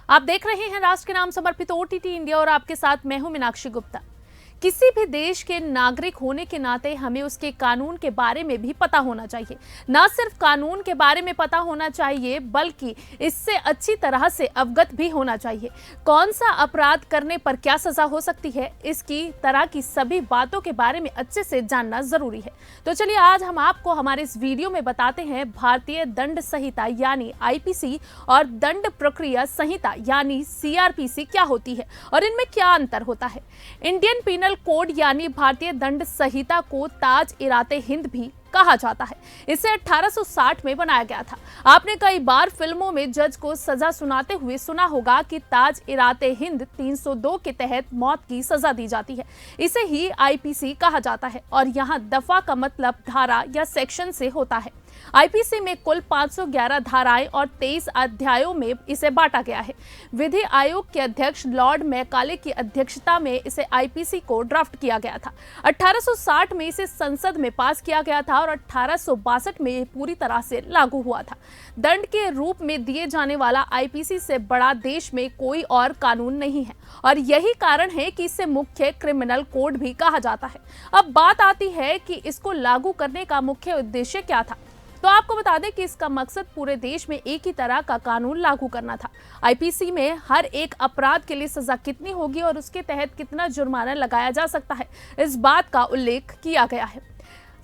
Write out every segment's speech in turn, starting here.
आप देख रहे हैं राष्ट्र के नाम समर्पित ओटीटी इंडिया और आपके साथ मैं हूं मीनाक्षी गुप्ता। किसी भी देश के नागरिक होने के नाते हमें उसके कानून के बारे में भी पता होना चाहिए। ना सिर्फ कानून के बारे में पता होना चाहिए बल्कि इससे अच्छी तरह से अवगत भी होना चाहिए। कौन सा अपराध करने पर क्या सजा हो सकती है, इसकी तरह की सभी बातों के बारे में अच्छे से जानना जरूरी है। तो चलिए आज हम आपको हमारे इस वीडियो में बताते हैं भारतीय दंड संहिता यानी आईपीसी और दंड प्रक्रिया संहिता यानी सीआरपीसी क्या होती है और इनमें क्या अंतर होता है। इंडियन पीनल कोड यानी भारतीय दंड संहिता को ताज-ए-हिंद भी कहा जाता है। इसे 1860 में बनाया गया था। आपने कई बार फिल्मों में जज को सजा सुनाते हुए सुना होगा कि ताज-ए-हिंद 302 के तहत मौत की सजा दी जाती है। इसे ही आईपीसी कहा जाता है और यहाँ दफा का मतलब धारा या सेक्शन से होता है। आईपीसी में कुल 511 धाराएं और 23 अध्यायों में इसे बांटा गया है। विधि आयोग के अध्यक्ष लॉर्ड मैकाले की अध्यक्षता में इसे आईपीसी को ड्राफ्ट किया गया था। 1860 में इसे संसद में पास किया गया था और 1862 में ये पूरी तरह से लागू हुआ था। दंड के रूप में दिए जाने वाला आईपीसी से बड़ा देश में कोई और कानून नहीं है और यही कारण है कि इसे मुख्य क्रिमिनल कोड भी कहा जाता है। अब बात आती है कि इसको लागू करने का मुख्य उद्देश्य क्या था। तो आपको बता दें कि इसका मकसद पूरे देश में एक ही तरह का कानून लागू करना था। आईपीसी में हर एक अपराध के लिए सजा कितनी होगी और उसके तहत कितना जुर्माना लगाया जा सकता है, इस बात का उल्लेख किया गया है।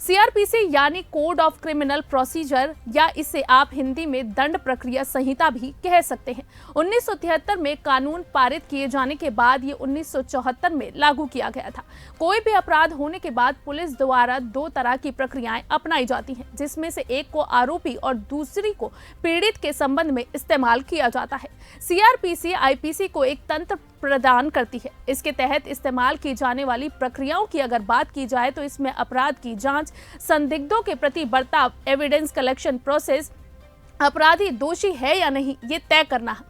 सीआरपीसी यानी कोड ऑफ क्रिमिनल प्रोसीजर या इसे आप हिंदी में दंड प्रक्रिया संहिता भी कह सकते हैं। 1973 में कानून पारित किए जाने के बाद ये 1974 में लागू किया गया था। कोई भी अपराध होने के बाद पुलिस द्वारा दो तरह की प्रक्रियाएं अपनाई जाती हैं, जिसमें से एक को आरोपी और दूसरी को पीड़ित के संबंध में इस्तेमाल किया जाता है। सीआरपीसी आईपीसी को एक तंत्र प्रदान करती है। इसके तहत इस्तेमाल की जाने वाली प्रक्रियाओं की अगर बात की जाए तो इसमें अपराध की जांच, संदिग्धों के प्रति बर्ताव, एविडेंस कलेक्शन प्रोसेस, अपराधी दोषी है या नहीं ये तय करना है।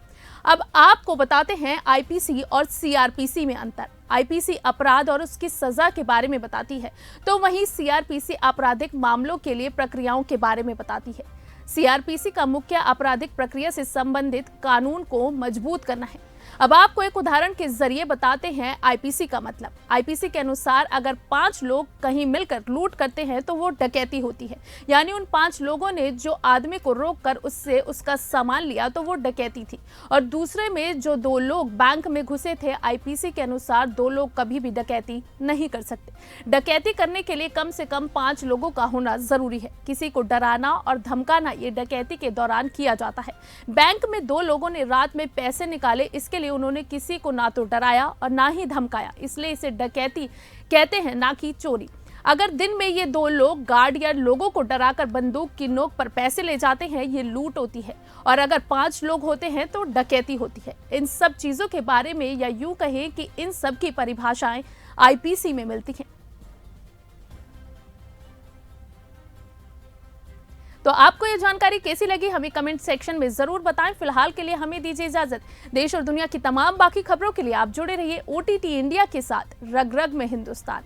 अब आपको बताते हैं आईपीसी और सीआरपीसी में अंतर। आईपीसी अपराध और उसकी सजा के बारे में बताती है तो वहीं सीआरपीसी आपराधिक मामलों के लिए प्रक्रियाओं के बारे में बताती है। सीआरपीसी का मुख्य आपराधिक प्रक्रिया से संबंधित कानून को मजबूत करना है। अब आपको एक उदाहरण के जरिए बताते हैं आईपीसी का मतलब। आईपीसी के अनुसार अगर 5 लोग कहीं मिलकर लूट करते हैं तो वो डकैती होती है, यानी उन 5 लोगों ने जो आदमी को रोककर उससे उसका सामान लिया तो वो डकैती थी। और दूसरे में जो 2 लोग बैंक में घुसे थे, आईपीसी के अनुसार 2 लोग कभी भी डकैती नहीं कर सकते। डकैती करने के लिए कम से कम 5 लोगों का होना जरूरी है। किसी को डराना और धमकाना ये डकैती के दौरान किया जाता है। बैंक में 2 लोगों ने रात में पैसे निकाले, इसके लिए उन्होंने किसी को ना तो डराया और ना ही धमकाया, इसलिए इसे डकैती कहते हैं, ना कि चोरी। अगर दिन में ये 2 लोग गार्ड या लोगों को डराकर बंदूक की नोक पर पैसे ले जाते हैं, ये लूट होती है। और अगर 5 लोग होते हैं तो डकैती होती है। इन सब चीजों के बारे में या यूं कहें कि इन सब की परिभाषाएं आईपीसी में मिलती हैं। तो आपको ये जानकारी कैसी लगी हमें कमेंट सेक्शन में जरूर बताएं। फिलहाल के लिए हमें दीजिए इजाजत। देश और दुनिया की तमाम बाकी खबरों के लिए आप जुड़े रहिए ओटीटी इंडिया के साथ। रग रग में हिंदुस्तान।